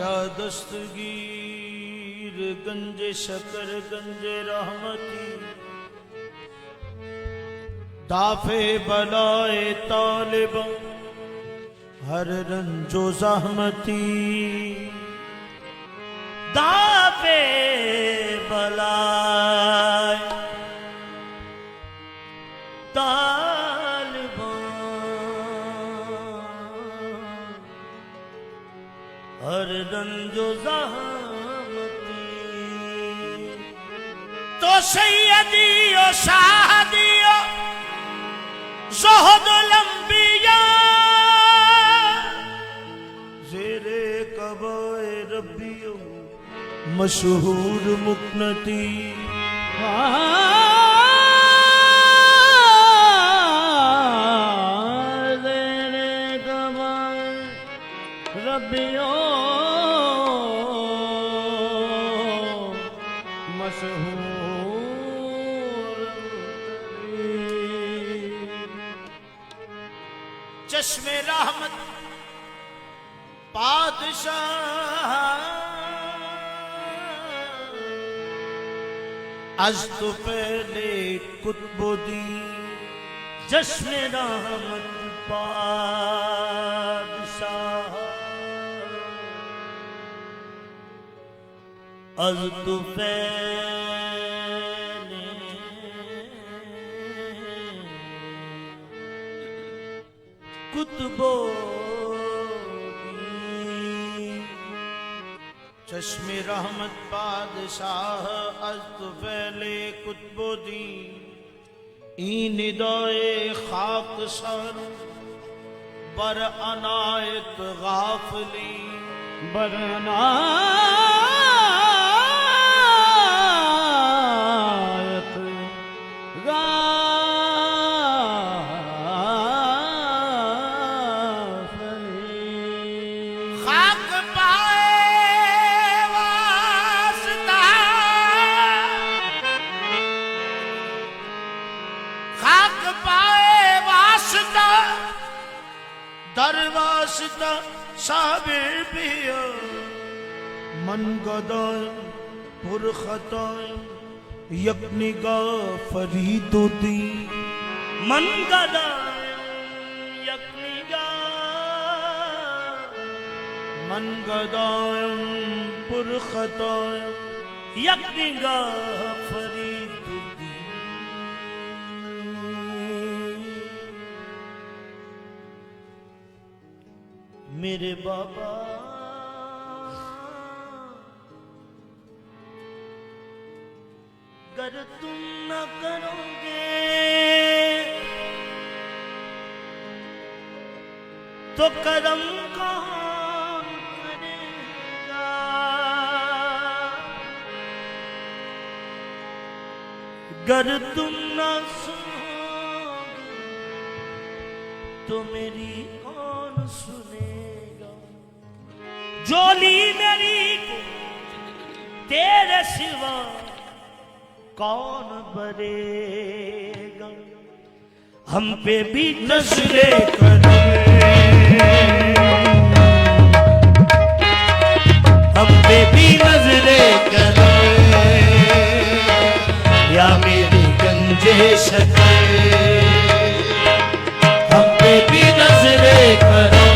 या दस्तगीर गंजे शकर गंजे रहमती दाफे बलाए तालिब हर रंजो जहमती दाफे बलाए तालिब हर रंजो जहमती तो सैयदियो शाहदियो ज़ुहद लंबिया ज़ेरे कबाए रब्बियो मशहूर मुकनती ज़ेरे कबाए रब्बियो चश्मे रहमत पादशाह आज तो पहले कुतुबुद्दीन चश्मे रहमत पादशाह आज तो पहले कुतुबुद्दीन चश्मे रहमत बादशाह अज़्फ़ैले कुतुबुद्दीन ई निदाए खाक सर बर अनायत गाफली बर अनायत दरवासता साबिर पिया मन गदाय पुरखताय यकनिगाह फरीदुद्दीन मन गदाय यकनिगाह मन गदाय पुरखताय यकनिगाह फरीदुद्दीन मेरे बाबा अगर तुम न करोगे तो कदम कौन करेगा अगर तुम न सुनोगे तो मेरी कौन सुनेगा जोली मेरी को तेरे सिवा कौन भरेगा हम पे भी नजरे करे हम पे भी नजरे करे या मेरी गंजे शक्ल हम पे भी नजरे करे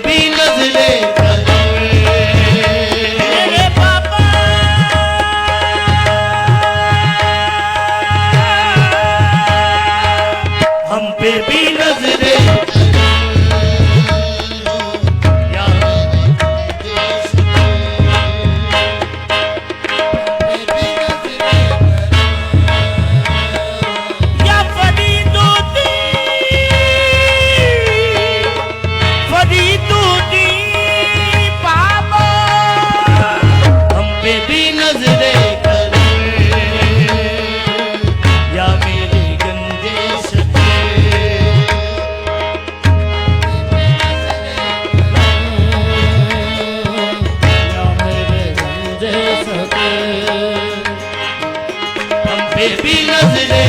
भी नजरे मेरे पापा हम पे भी नजरे भी नजरे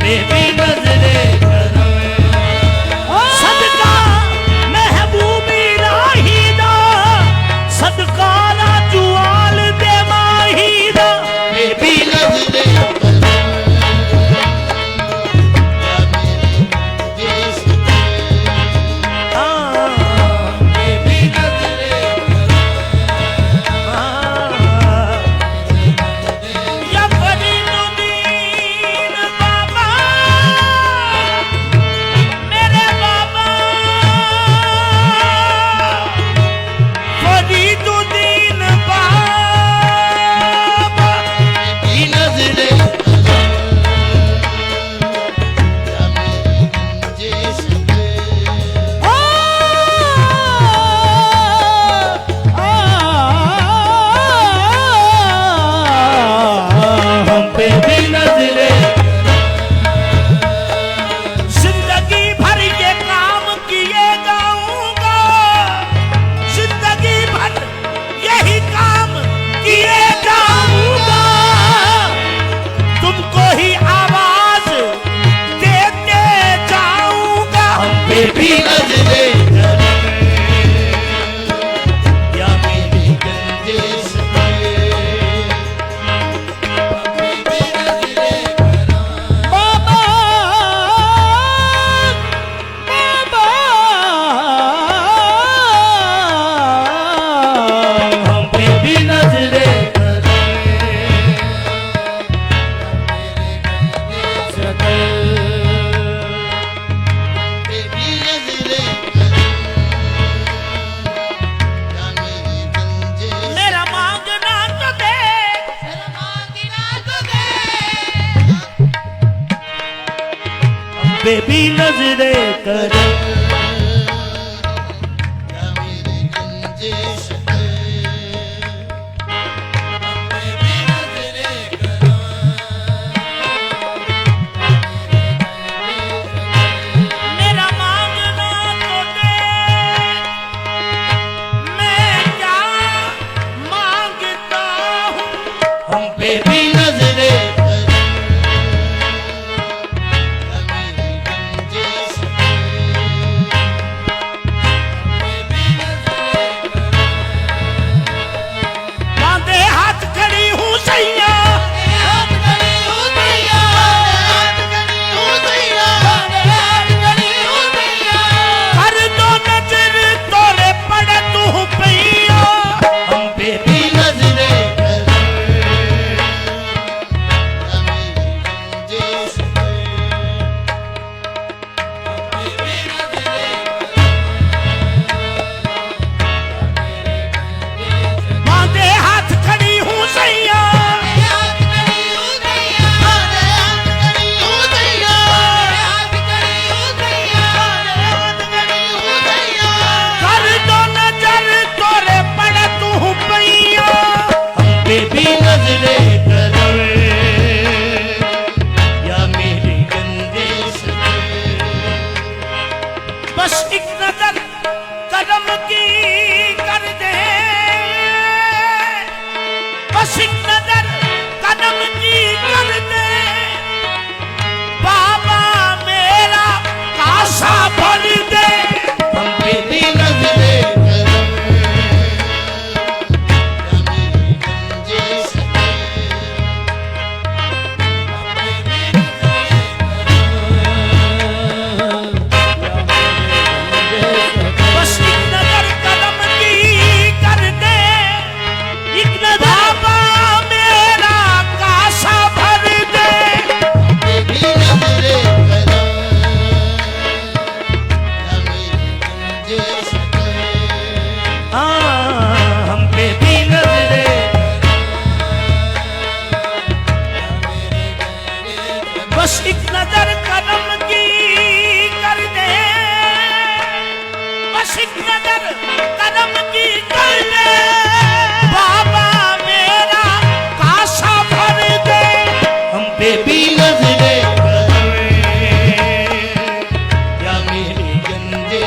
पे भी नजरे करम सदका महबूबी राही दा सदका जुआल दे माही दा पे भी नजरे बेबी नजरे करम मेरा मांगना तो दे मैं क्या मांगता हूँ हम बेबी नजरे बस एक नजर कदम की कर दे बस एक नजर कदम की कर दे बाबा मेरा कासा भर दे हम बेबी नजरे बस एक नजर कदम की कर दे बस एक नजर कदम की कर दे बाबा मेरा कासा भर दे हम बेबी नजरे या मेरी गंदे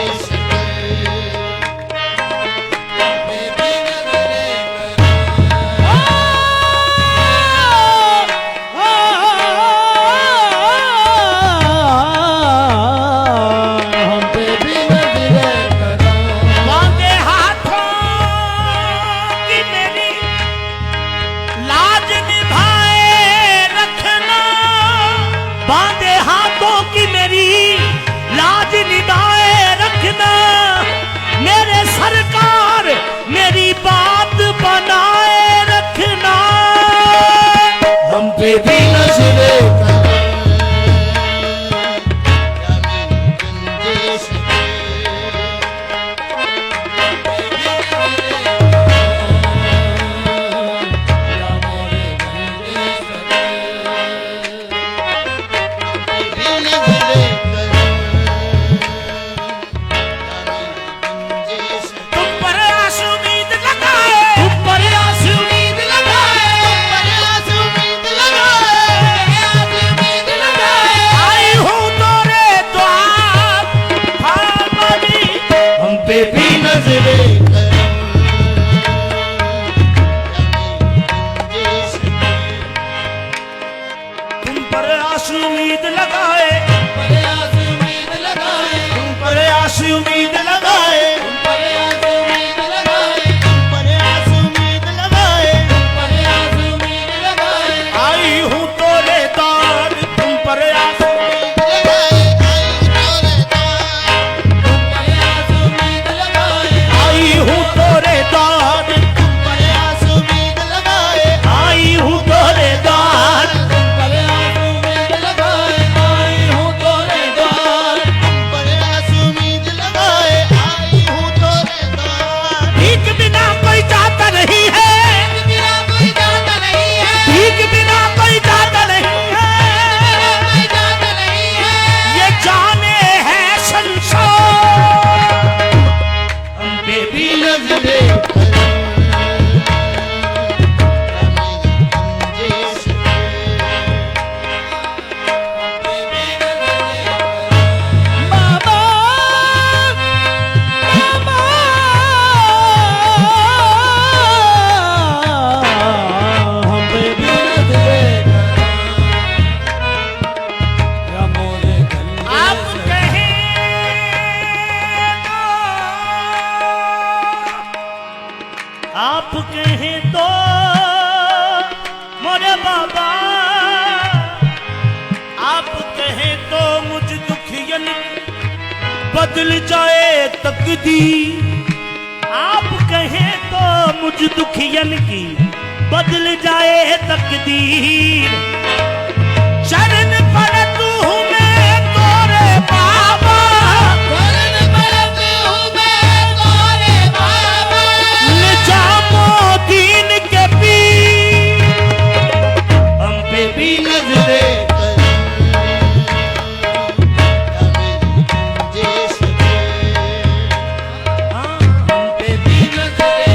पर आस उम्मीद लगाए, तुम पर आस उम्मीद लगाए, आई हूँ तोरे दार तुम पर आस आई हूँ तोरे दार, आई हूँ तोरे दार, भीख बिना कोई जाता नहीं है, भीख बिना कोई जाता नहीं है, ये जाने है संसार, हम पे भी नजरे आप कहें तो मोरे बाबा, आप कहें तो मुझ दुखियन बदल जाए तकदीर, आप कहें तो मुझ दुखियन की बदल जाए तकदीर, शरण पड़त हूँ मैं तोरे बाबा, दीन के पीर, हम पे भी नजरे हम पे भी नजरे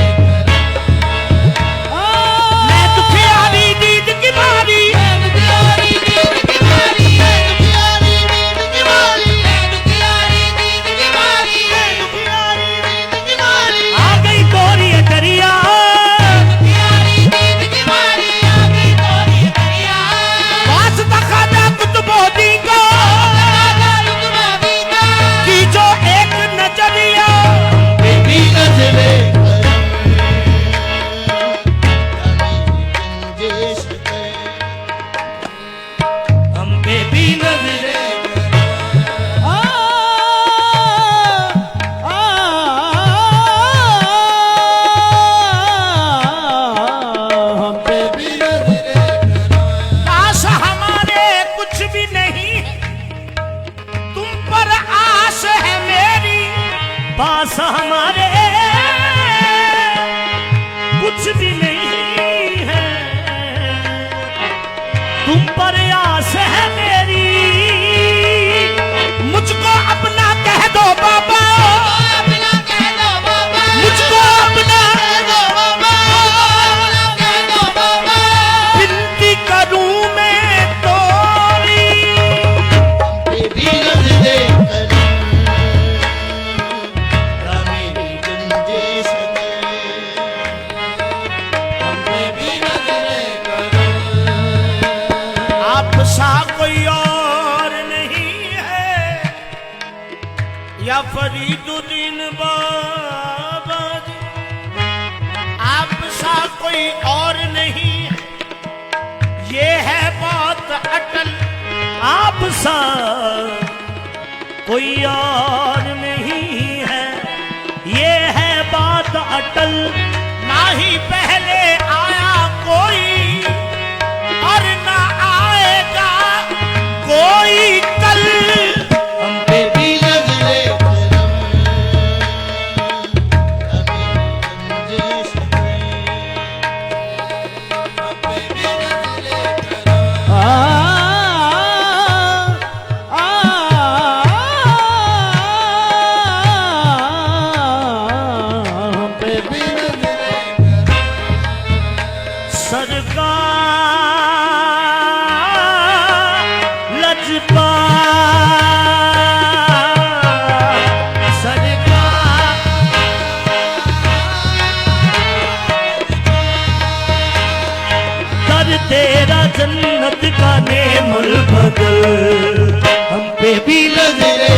मैं दुखियारी नींद की मारी, आ गई गोरी दरिया, की जो एक नजरिया बेबी नजरे हम बेबी नजरे हम बेबी नजरे, काश हमारे कुछ भी नहीं तुम पर आस है मेरी, पास हमारे कुछ भी नहीं है, तुम पर आस है मेरी, मुझको अपना कह दो बाबा, मुझको अपना विनती करूं मैं तोरी, आप सा कोई और नहीं है, या फरीदुद्दीन बाबा जी, आप सा कोई और नहीं है, ये है बात अटल, आप सा कोई और नहीं है, ये है बात अटल, ना ही पहले आया कोई और ना आएगा कोई कल, हम पे भी नजरे हम पे भी नजरे नेमुल बदल हम पे भी नजरे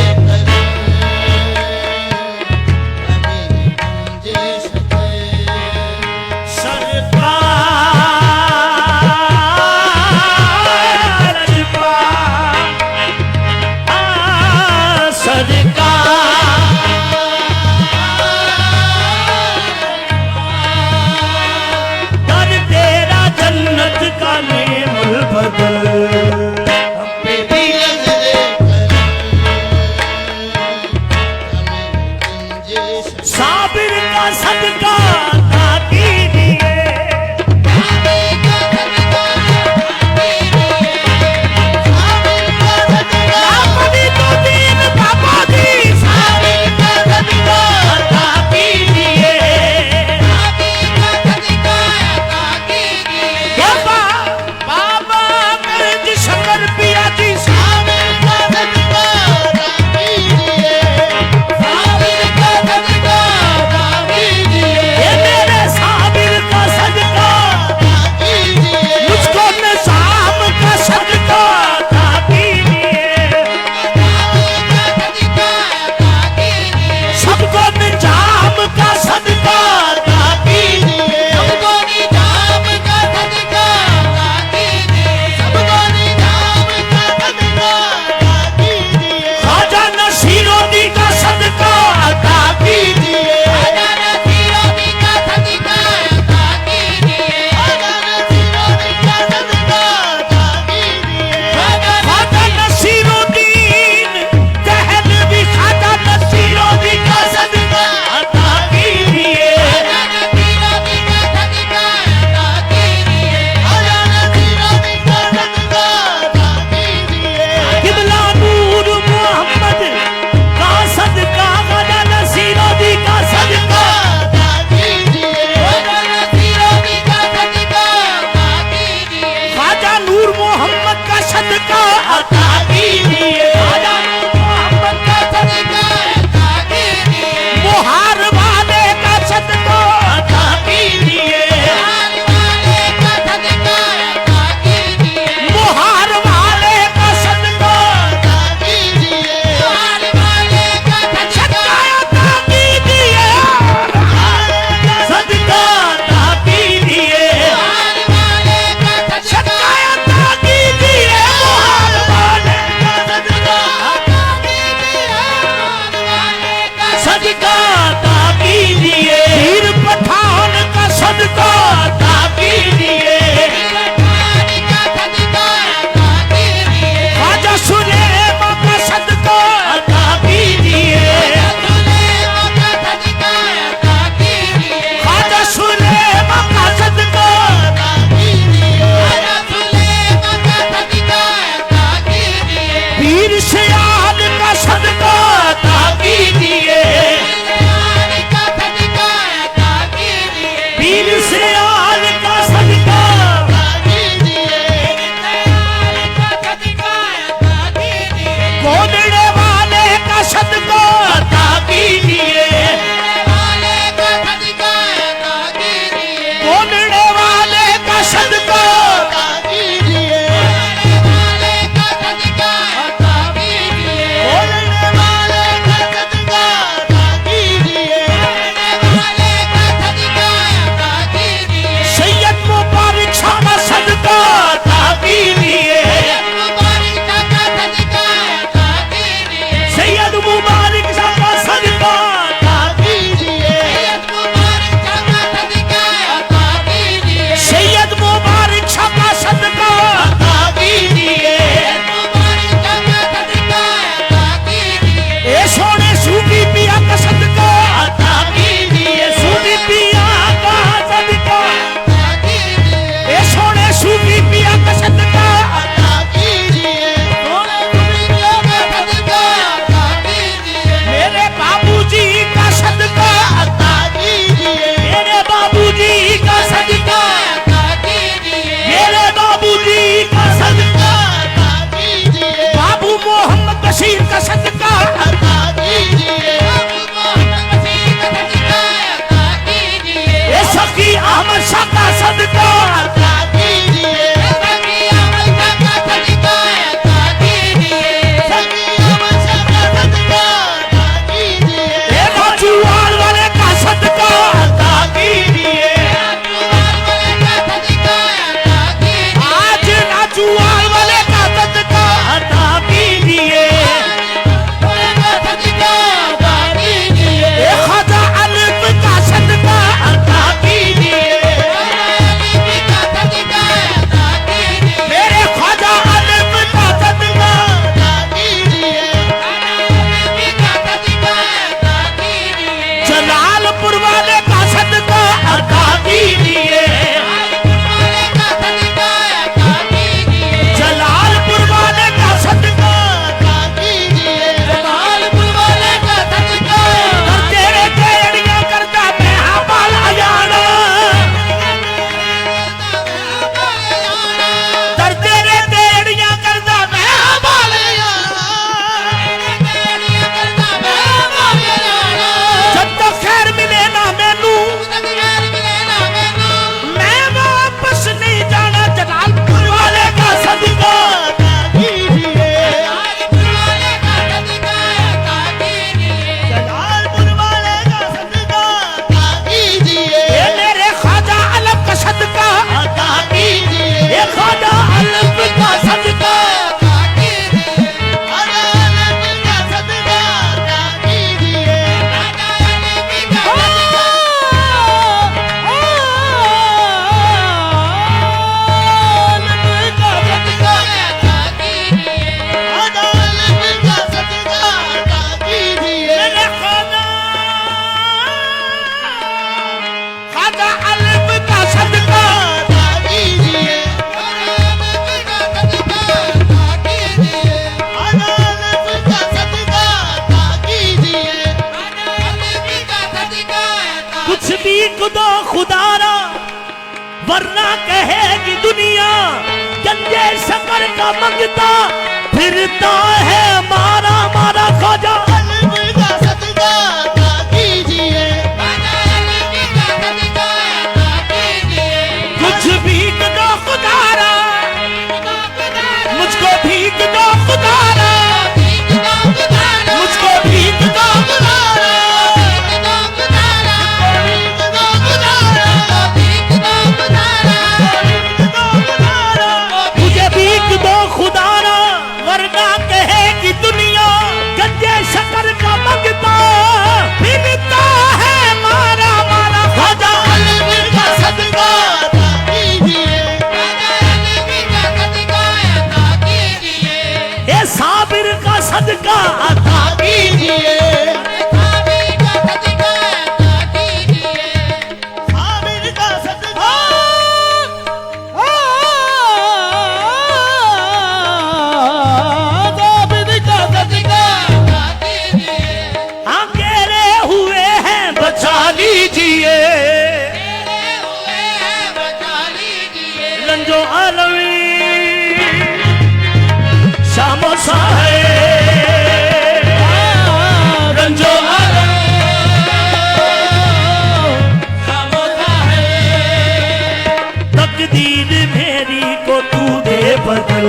गंजे शकर का मंगता फिरता है मारा मारा खोजा कुछ भीख दो खुदारा मुझको भीख दो खुदारा मुझको भीख दो खुदारा मुझे भीख दो खुदारा वरना कहेगी दुनिया गंजे शकर का मंगता फिरता है मारा मारा खोजा सदका साबिर का सदका अता कीजिए साबिर का सदका साबिर का सदका अकेले हुए हैं बचा लीजिए रंजो अलवी शामोसा है रंजो शामोसा है तकदीर मेरी को तू दे बदल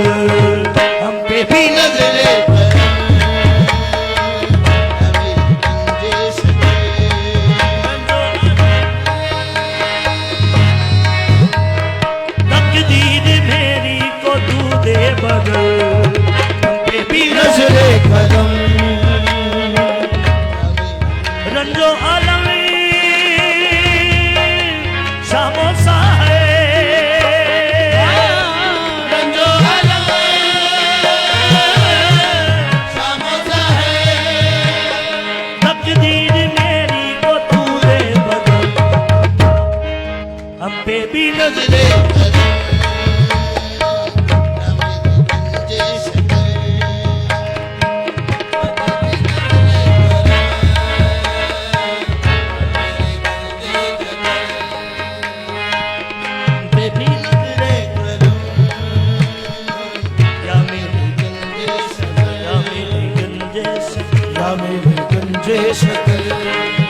हम पे भी नजरे तकदीर मेरी को तू दे बदल नजरे कदम रंजो अलवी शामोसा है रंजो अलवी शामोसा है तकदीर मेरी को तू दे बदल हम पे भी नजरे गंजे शकर